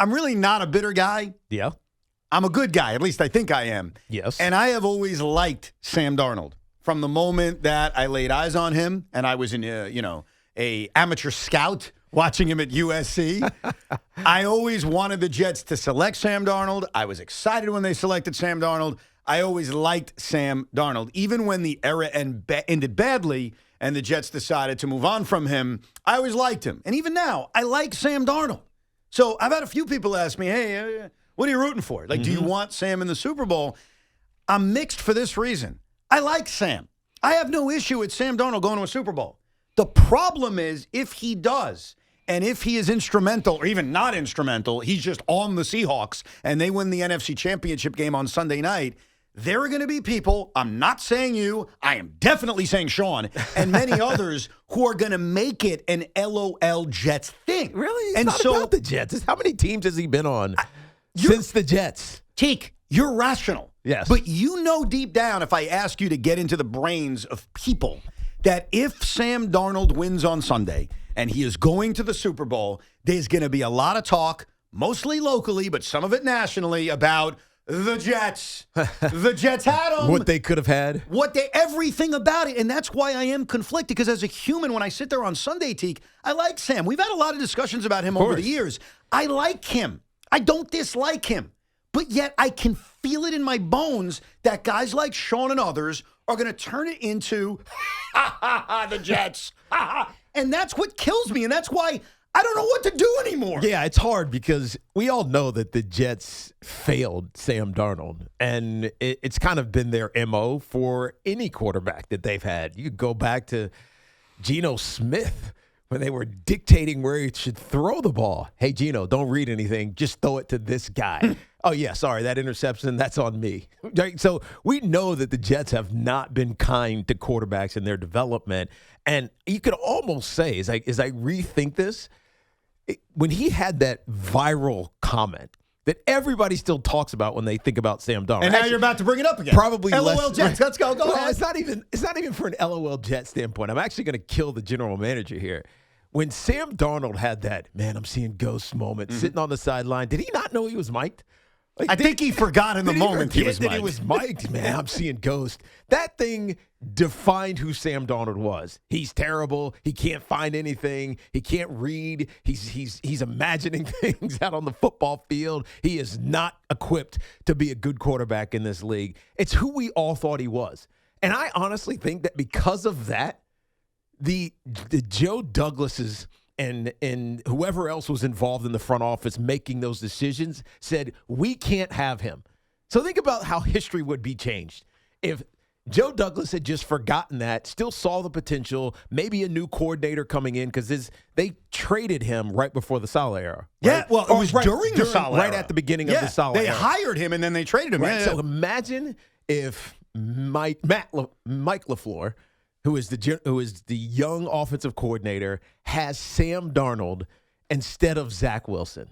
I'm really not a bitter guy. Yeah. I'm a good guy. At least I think I am. Yes. And I have always liked Sam Darnold from the moment that I laid eyes on him, and I was in a amateur scout watching him at USC. I always wanted the Jets to select Sam Darnold. I was excited when they selected Sam Darnold. I always liked Sam Darnold. Even when the era ended badly and the Jets decided to move on from him, I always liked him. And even now, I like Sam Darnold. So I've had a few people ask me, hey, what are you rooting for? Like, do you want Sam in the Super Bowl? I'm mixed for this reason. I like Sam. I have no issue with Sam Darnold going to a Super Bowl. The problem is if he does, and if he is instrumental or even not instrumental, he's just on the Seahawks and they win the NFC Championship game on Sunday night, there are going to be people, I'm not saying you, I am definitely saying Sean, and many others who are going to make it an LOL Jets thing. Really? It's not about the Jets. How many teams has he been on since the Jets? Teak, you're rational. Yes. But you know deep down, if I ask you to get into the brains of people, that if Sam Darnold wins on Sunday and he is going to the Super Bowl, there's going to be a lot of talk, mostly locally, but some of it nationally, about the Jets. The Jets had them. What they could have had. Everything about it. And that's why I am conflicted, because as a human, when I sit there on Sunday, Teak, I like Sam. We've had a lot of discussions about him over the years. I like him. I don't dislike him. But yet I can feel it in my bones that guys like Sean and others are going to turn it into the Jets. And that's what kills me. And that's why I don't know what to do anymore. Yeah, it's hard because we all know that the Jets failed Sam Darnold. And it's kind of been their MO for any quarterback that they've had. You go back to Geno Smith when they were dictating where he should throw the ball. Hey, Geno, don't read anything. Just throw it to this guy. Oh, yeah, sorry, that interception, that's on me. Right? So we know that the Jets have not been kind to quarterbacks in their development. And you could almost say, as I rethink this, when he had that viral comment that everybody still talks about when they think about Sam Darnold. And now you're about to bring it up again. Probably LOL less. Jets. Let's go. Go ahead. It's not even for an LOL Jet standpoint. I'm actually going to kill the general manager here. When Sam Darnold had that, man, I'm seeing ghost moment, sitting on the sideline, did he not know he was mic'd? Like, I think he forgot in the moment he was mic'd. He was mic'd, man. I'm seeing ghost. That thing defined who Sam Darnold was. He's terrible. He can't find anything. He can't read. He's imagining things out on the football field. He is not equipped to be a good quarterback in this league. It's who we all thought he was. And I honestly think that because of that, the Joe Douglases and whoever else was involved in the front office making those decisions said, we can't have him. So think about how history would be changed if Joe Douglas had just forgotten that, still saw the potential, maybe a new coordinator coming in, because they traded him right before the Saleh era. Right? Yeah, well, it was during the Saleh era. Right at the beginning of the Saleh era. They hired him, and then they traded him. Right? Yeah. So imagine if Mike LaFleur, who is the young offensive coordinator, has Sam Darnold instead of Zach Wilson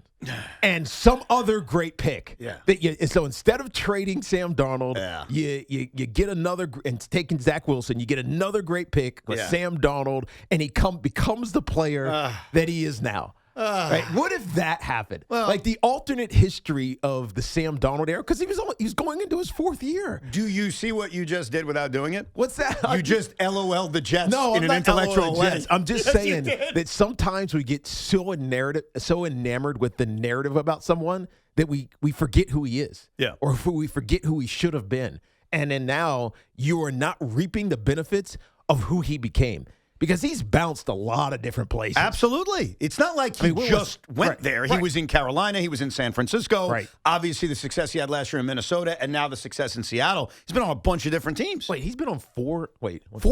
and some other great pick. Yeah. So instead of trading Sam Darnold, you get another, and taking Zach Wilson, you get another great pick with Sam Darnold, and he becomes the player that he is now. Right? What if that happened? Well, like the alternate history of the Sam Darnold era, because he was going into his fourth year. Do you see what you just did without doing it? What's that? You just LOL'd the Jets in an not intellectual LOL way. Jets. I'm just saying that sometimes we get so enamored with the narrative about someone that we forget who he is. Yeah. Or we forget who he should have been. And then now you are not reaping the benefits of who he became. Because he's bounced a lot of different places. Absolutely. It's not like he just went there. He was in Carolina. He was in San Francisco. Right. Obviously, the success he had last year in Minnesota, and now the success in Seattle. He's been on a bunch of different teams. Wait, he's been on four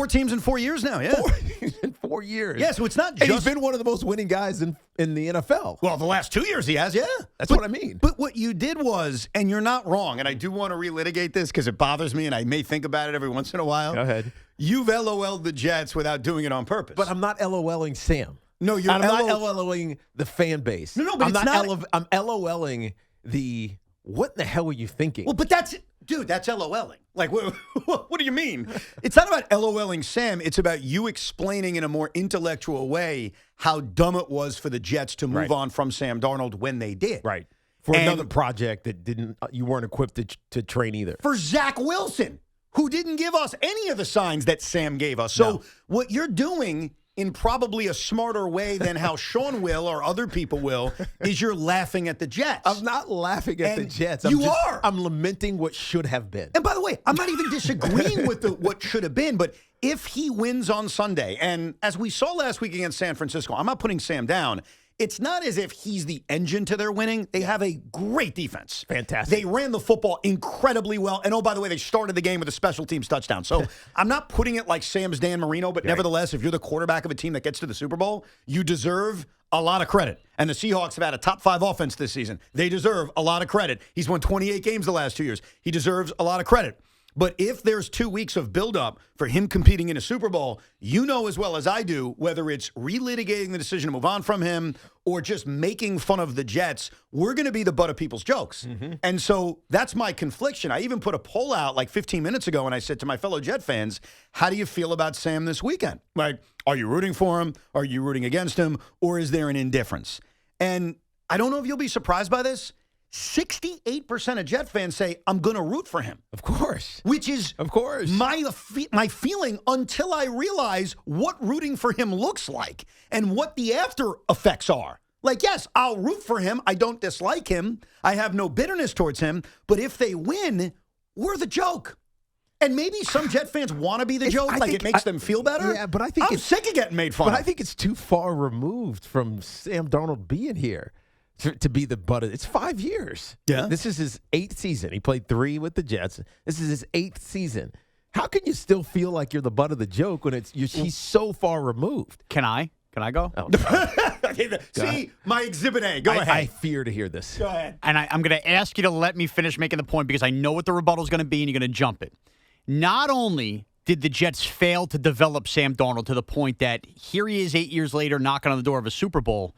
teams in 4 years now, yeah. In 4 years. Yeah, so it's not just... And he's been one of the most winning guys in the NFL. Well, the last 2 years he has, yeah. That's what I mean. But what you did was, and you're not wrong, and I do want to relitigate this because it bothers me, and I may think about it every once in a while. Go ahead. You've LOL'd the Jets without doing it on purpose. But I'm not LOLing Sam. No, I'm not LOLing the fan base. No, but I'm LOLing the what in the hell were you thinking? Well, but that's Dude, that's LOLing. Like, what do you mean? It's not about LOLing Sam. It's about you explaining in a more intellectual way how dumb it was for the Jets to move on from Sam Darnold when they did. Right. For another project that you weren't equipped to train either. For Zach Wilson, who didn't give us any of the signs that Sam gave us. So what you're doing in probably a smarter way than how Sean will or other people will, is you're laughing at the Jets. I'm not laughing at the Jets. I'm lamenting what should have been. And by the way, I'm not even disagreeing with what should have been, but if he wins on Sunday, and as we saw last week against San Francisco, I'm not putting Sam down. It's not as if he's the engine to their winning. They have a great defense. Fantastic. They ran the football incredibly well. And, oh, by the way, they started the game with a special teams touchdown. So I'm not putting it like Sam's Dan Marino, but nevertheless, if you're the quarterback of a team that gets to the Super Bowl, you deserve a lot of credit. And the Seahawks have had a top 5 offense this season. They deserve a lot of credit. He's won 28 games the last 2 years. He deserves a lot of credit. But if there's 2 weeks of buildup for him competing in a Super Bowl, you know as well as I do, whether it's relitigating the decision to move on from him or just making fun of the Jets, we're going to be the butt of people's jokes. And so that's my confliction. I even put a poll out like 15 minutes ago, and I said to my fellow Jet fans, how do you feel about Sam this weekend? Like, are you rooting for him? Are you rooting against him? Or is there an indifference? And I don't know if you'll be surprised by this. 68% of Jet fans say, I'm going to root for him. Of course. Which is my feeling until I realize what rooting for him looks like and what the after effects are. Like, yes, I'll root for him. I don't dislike him. I have no bitterness towards him. But if they win, we're the joke. And maybe some Jet fans want to be the joke, like it makes them feel better. Yeah, but I think I'm sick of getting made fun of. But I think it's too far removed from Sam Darnold being here. To be the butt of it's 5 years. Yeah. This is his 8th season. He played 3 with the Jets. This is his 8th season. How can you still feel like you're the butt of the joke when he's so far removed? Can I go? Oh, See, my Exhibit A. Go ahead. I fear to hear this. Go ahead. And I'm going to ask you to let me finish making the point because I know what the rebuttal is going to be and you're going to jump it. Not only did the Jets fail to develop Sam Darnold to the point that here he is 8 years later knocking on the door of a Super Bowl,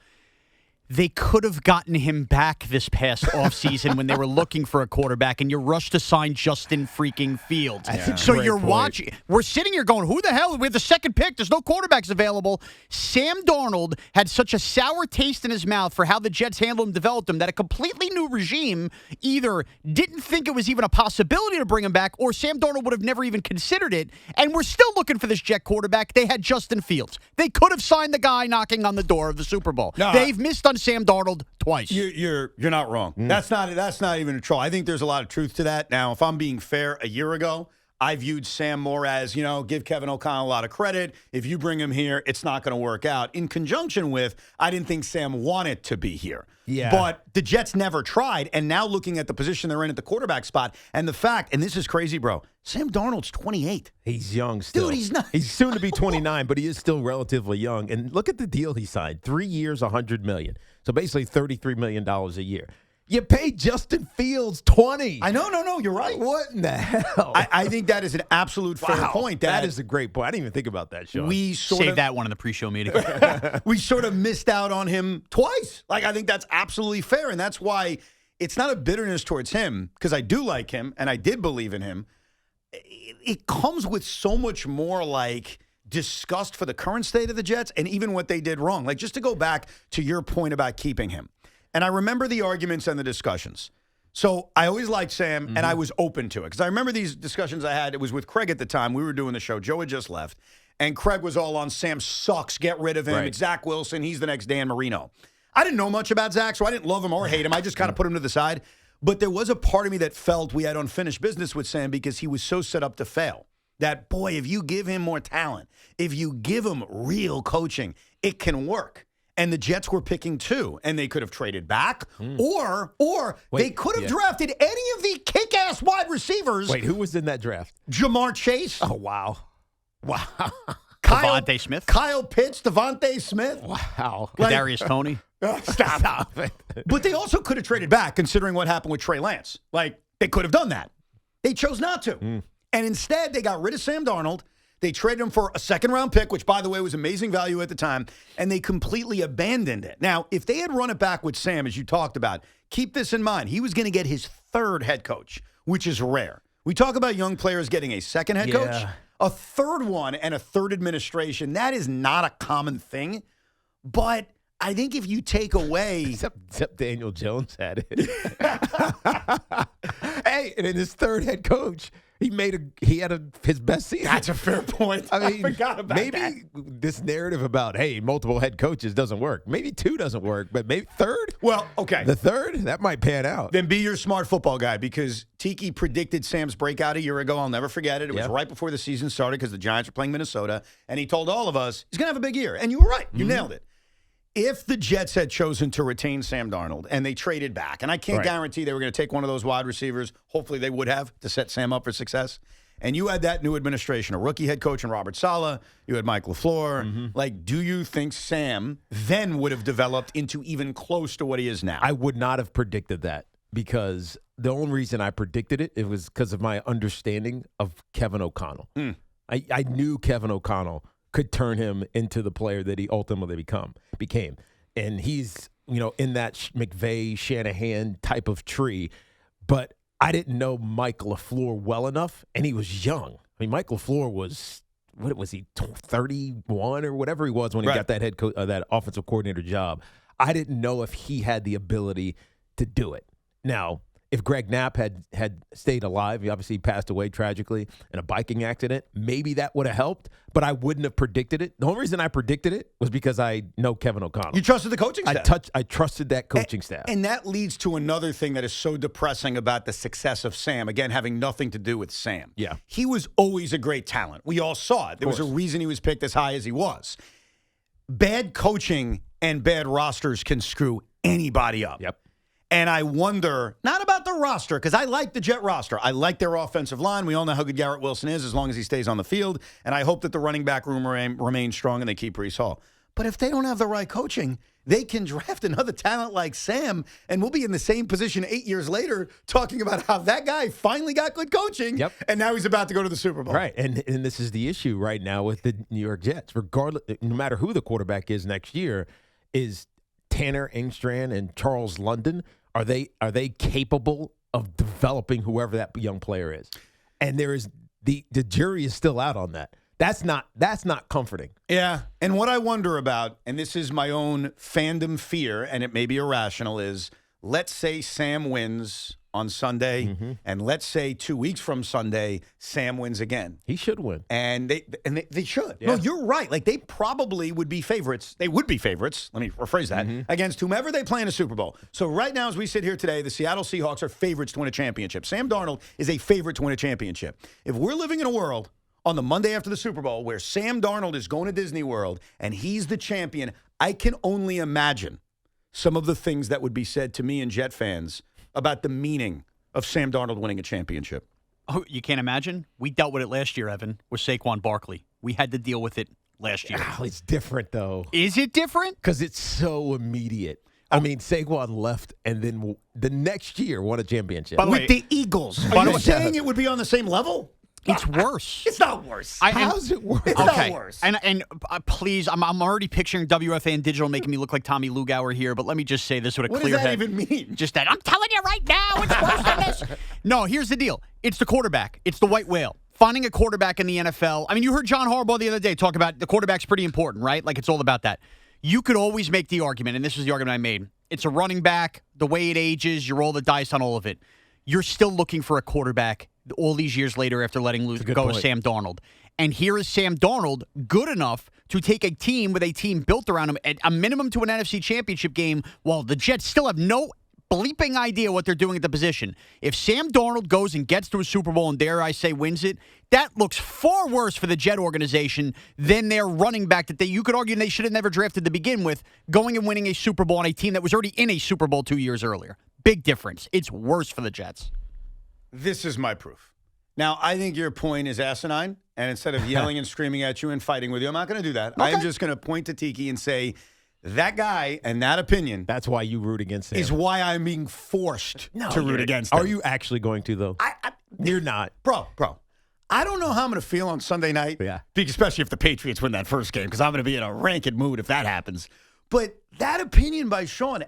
they could have gotten him back this past offseason when they were looking for a quarterback, and you rushed to sign Justin freaking Fields. So you're watching. We're sitting here going, who the hell? We have the second pick. There's no quarterbacks available. Sam Darnold had such a sour taste in his mouth for how the Jets handled him, developed him, that a completely new regime either didn't think it was even a possibility to bring him back, or Sam Darnold would have never even considered it. And we're still looking for this Jet quarterback. They had Justin Fields. They could have signed the guy knocking on the door of the Super Bowl. No, they've missed on Sam Darnold twice. You're not wrong. That's not even a troll. I think there's a lot of truth to that. Now, if I'm being fair, a year ago, I viewed Sam more as, give Kevin O'Connell a lot of credit. If you bring him here, it's not going to work out. In conjunction with, I didn't think Sam wanted to be here. Yeah. But the Jets never tried. And now looking at the position they're in at the quarterback spot and the fact, and this is crazy, bro, Sam Darnold's 28. He's young still. Dude, he's not. He's soon to be 29, but he is still relatively young. And look at the deal he signed. 3 years, $100 million. So basically $33 million a year. You paid Justin Fields $20. I know, no, you're right. What in the hell? I think that is an absolute fair point. That is a great point. I didn't even think about that, Sean. We Save that one in the pre-show meeting. We sort of missed out on him twice. Like, I think that's absolutely fair, and that's why it's not a bitterness towards him, because I do like him, and I did believe in him. It comes with so much more, like, disgust for the current state of the Jets and even what they did wrong. Like, just to go back to your point about keeping him. And I remember the arguments and the discussions. So I always liked Sam, and I was open to it. Because I remember these discussions I had. It was with Craig at the time. We were doing the show. Joe had just left. And Craig was all on Sam sucks. Get rid of him. Right. It's Zach Wilson. He's the next Dan Marino. I didn't know much about Zach, so I didn't love him or hate him. I just kind of put him to the side. But there was a part of me that felt we had unfinished business with Sam because he was so set up to fail. That, boy, if you give him more talent, if you give him real coaching, it can work. And the Jets were picking 2, and they could have traded back, or they could have drafted any of the kick-ass wide receivers. Wait, who was in that draft? Jamar Chase. Oh, wow. Devontae Smith. Kyle Pitts, Devontae Smith. Wow. Darius Toney. Stop it. But they also could have traded back, considering what happened with Trey Lance. Like, they could have done that. They chose not to. And instead, they got rid of Sam Darnold. They traded him for a second-round pick, which, by the way, was amazing value at the time, and they completely abandoned it. Now, if they had run it back with Sam, as you talked about, keep this in mind. He was going to get his third head coach, which is rare. We talk about young players getting a second head coach. A third one and a third administration, that is not a common thing. But I think if you take away... Except Daniel Jones had it. Hey, and in his third head coach, he had his best season. That's a fair point. I mean, I forgot about that. Maybe this narrative about, hey, multiple head coaches doesn't work. Maybe two doesn't work, but maybe third? Well, okay. The third? That might pan out. Then be your smart football guy, because Tiki predicted Sam's breakout a year ago. I'll never forget it. It was right before the season started because the Giants were playing Minnesota, and he told all of us he's going to have a big year. And you were right. You nailed it. If the Jets had chosen to retain Sam Darnold and they traded back, and I can't guarantee they were going to take one of those wide receivers, hopefully they would have, to set Sam up for success, and you had that new administration, a rookie head coach in Robert Saleh, you had Mike LaFleur, like, do you think Sam then would have developed into even close to what he is now? I would not have predicted that, because the only reason I predicted it was because of my understanding of Kevin O'Connell. I knew Kevin O'Connell could turn him into the player that he ultimately became. And he's, in that McVay, Shanahan type of tree. But I didn't know Mike LaFleur well enough, and he was young. I mean, Mike LaFleur was, what was he, 31 or whatever he was when he got that head coach, that offensive coordinator job. I didn't know if he had the ability to do it. Now, if Greg Knapp had stayed alive, he obviously passed away tragically in a biking accident, maybe that would have helped, but I wouldn't have predicted it. The only reason I predicted it was because I know Kevin O'Connell. You trusted the coaching staff. I trusted that coaching staff. And that leads to another thing that is so depressing about the success of Sam, again, having nothing to do with Sam. Yeah. He was always a great talent. We all saw it. There was a reason he was picked as high as he was. Bad coaching and bad rosters can screw anybody up. Yep. And I wonder, not about the roster, because I like the Jet roster. I like their offensive line. We all know how good Garrett Wilson is as long as he stays on the field. And I hope that the running back room remains strong and they keep Breece Hall. But if they don't have the right coaching, they can draft another talent like Sam, and we'll be in the same position 8 years later talking about how that guy finally got good coaching, and now he's about to go to the Super Bowl. Right, and this is the issue right now with the New York Jets. Regardless, no matter who the quarterback is next year, is Tanner Engstrand and Charles London, are they capable of developing whoever that young player is? And there is the jury is still out on that. That's not comforting. Yeah, and what I wonder about, and this is my own fandom fear, and it may be irrational, is let's say Sam wins on Sunday, and let's say 2 weeks from Sunday, Sam wins again. He should win. And they should. Yeah. No, you're right. Like, they probably would be favorites. They would be favorites, let me rephrase that, against whomever they play in a Super Bowl. So right now, as we sit here today, the Seattle Seahawks are favorites to win a championship. Sam Darnold is a favorite to win a championship. If we're living in a world on the Monday after the Super Bowl where Sam Darnold is going to Disney World and he's the champion, I can only imagine some of the things that would be said to me and Jet fans about the meaning of Sam Darnold winning a championship. Oh, you can't imagine? We dealt with it last year, Evan, with Saquon Barkley. We had to deal with it last year. Oh, it's different, though. Is it different? Because it's so immediate. I mean, Saquon left and then the next year won a championship. By the way, With the Eagles. Are you saying it would be on the same level? It's worse. It's not worse. How's it worse? It's Okay. not worse. And please, I'm already picturing WFAN Digital making me look like Tommy Lugauer here, but let me just say this with a What clear does that head. even mean? Just that I'm telling you right now, it's worse than this. No, here's the deal. It's the quarterback. It's the white whale. Finding a quarterback in the NFL. I mean, you heard John Harbaugh the other day talk about the quarterback's pretty important, right? Like, it's all about that. You could always make the argument, and this is the argument I made. It's a running back, the way it ages, you roll the dice on all of it. You're still looking for a quarterback all these years later after letting go of Sam Darnold. And here is Sam Darnold, good enough to take a team with a team built around him at a minimum to an NFC championship game, while the Jets still have no bleeping idea what they're doing at the position. If Sam Darnold goes and gets to a Super Bowl and, dare I say, wins it, that looks far worse for the Jet organization than their running back that you could argue they should have never drafted to begin with, going and winning a Super Bowl on a team that was already in a Super Bowl 2 years earlier. Big difference. It's worse for the Jets. This is my proof. Now, I think your point is asinine, and instead of yelling and screaming at you and fighting with you, I'm not going to do that. Okay. I'm just going to point to Tiki and say, that guy and that opinion That's why you root against him. is why I'm being forced to root against him. Are you actually going to, though? You're not. Bro, I don't know how I'm going to feel on Sunday night, especially if the Patriots win that first game, because I'm going to be in a ranking mood if that happens. But that opinion by Sean,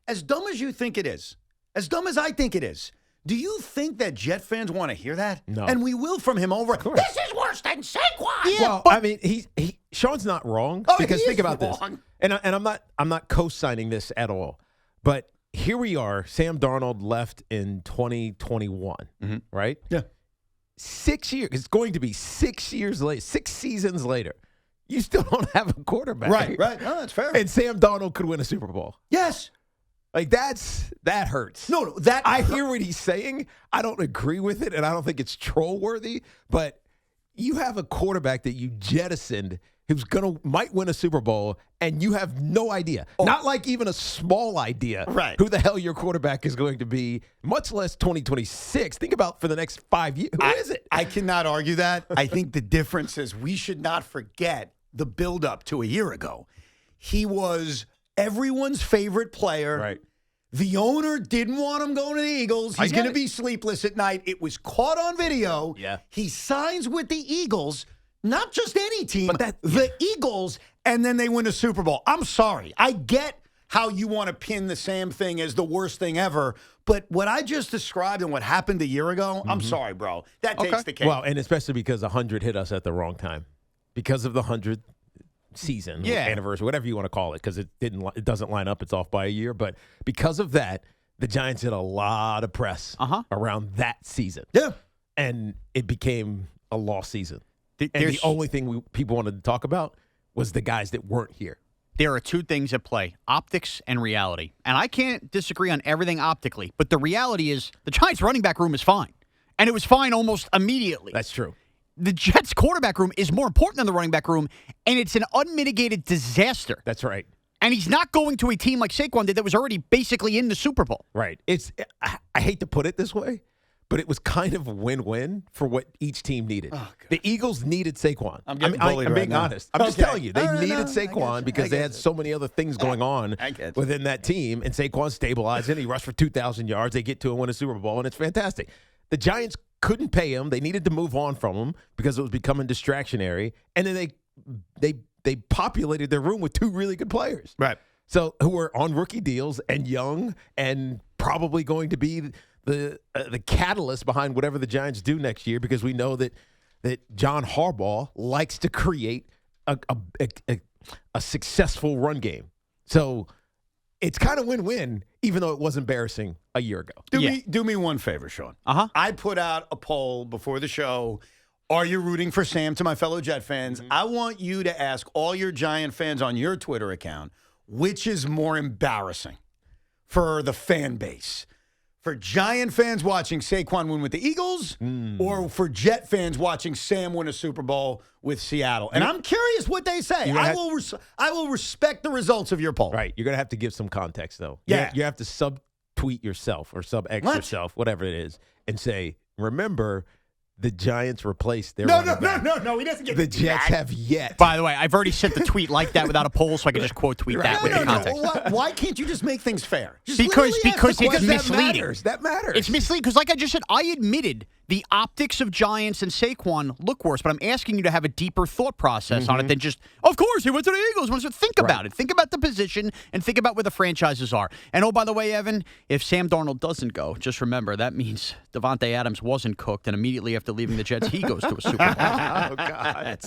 as dumb as you think it is, as dumb as I think it is, do you think that Jet fans want to hear that? No. And we will from him over. This is worse than Saquon. Yeah, well, I mean, Sean's not wrong because think about wrong. this, and I'm not co-signing this at all. But here we are. Sam Darnold left in 2021, right? Yeah. 6 years. It's going to be 6 years later. 6 seasons later, you still don't have a quarterback. Right. No, that's fair. And Sam Darnold could win a Super Bowl. Yes. Like that hurts. No, that I hear what he's saying. I don't agree with it, and I don't think it's troll worthy. But you have a quarterback that you jettisoned who's might win a Super Bowl, and you have no idea, not like even a small idea, who the hell your quarterback is going to be, much less 2026. Think about for the next 5 years. Who is it? I cannot argue that. I think the difference is we should not forget the buildup to a year ago. He was everyone's favorite player. Right. The owner didn't want him going to the Eagles. He's going to be sleepless at night. It was caught on video. Yeah. He signs with the Eagles, not just any team, but the Eagles, and then they win a Super Bowl. I'm sorry. I get how you want to pin the Sam thing as the worst thing ever, but what I just described and what happened a year ago, I'm sorry, bro. That takes the cake. Well, and especially because 100 hit us at the wrong time. Because of the 100th season, anniversary, whatever you want to call it, because it doesn't line up. It's off by a year. But because of that, the Giants had a lot of press around that season. Yeah. And it became a lost season. And the only thing people wanted to talk about was the guys that weren't here. There are two things at play, optics and reality. And I can't disagree on everything optically, but the reality is the Giants' running back room is fine. And it was fine almost immediately. That's true. The Jets' quarterback room is more important than the running back room, and it's an unmitigated disaster. That's right. And he's not going to a team like Saquon did that was already basically in the Super Bowl. Right. I hate to put it this way, but it was kind of win-win for what each team needed. Oh, the Eagles needed Saquon. I'm getting bullied I'm right being now. honest. I'm just telling you, they needed Saquon because they had it. so many other things going on within that team, and Saquon stabilized it. He rushed for 2,000 yards. They get to and win a Super Bowl, and it's fantastic. The Giants couldn't pay him. They needed to move on from him because it was becoming distractionary, and then they populated their room with two really good players. Right. So who were on rookie deals and young and probably going to be the catalyst behind whatever the Giants do next year, because we know that John Harbaugh likes to create a successful run game. So it's kind of win-win, even though it was embarrassing a year ago. Do me one favor, Sean. I put out a poll before the show. Are you rooting for Sam, to my fellow Jet fans? I want you to ask all your Giant fans on your Twitter account, which is more embarrassing for the fan base? For Giant fans watching Saquon win with the Eagles, or for Jet fans watching Sam win a Super Bowl with Seattle? And I'm curious what they say. I will respect the results of your poll. Right. You're going to have to give some context, though. Yeah. You have to sub-tweet yourself or sub-X yourself, whatever it is, and say, remember, the Giants replaced their running back. No. He doesn't get the Jets have yet. By the way, I've already sent the tweet like that without a poll, so I can just quote tweet that with the context. Why can't you just make things fair? Because it's misleading. That matters. It's misleading because, like I just said, I admitted the optics of Giants and Saquon look worse, but I'm asking you to have a deeper thought process on it than just, of course, he went to the Eagles. Think about it. Think about the position and think about where the franchises are. And, oh, by the way, Evan, if Sam Darnold doesn't go, just remember, that means Davante Adams wasn't cooked, and immediately after leaving the Jets, he goes to a Super Bowl. Oh, God.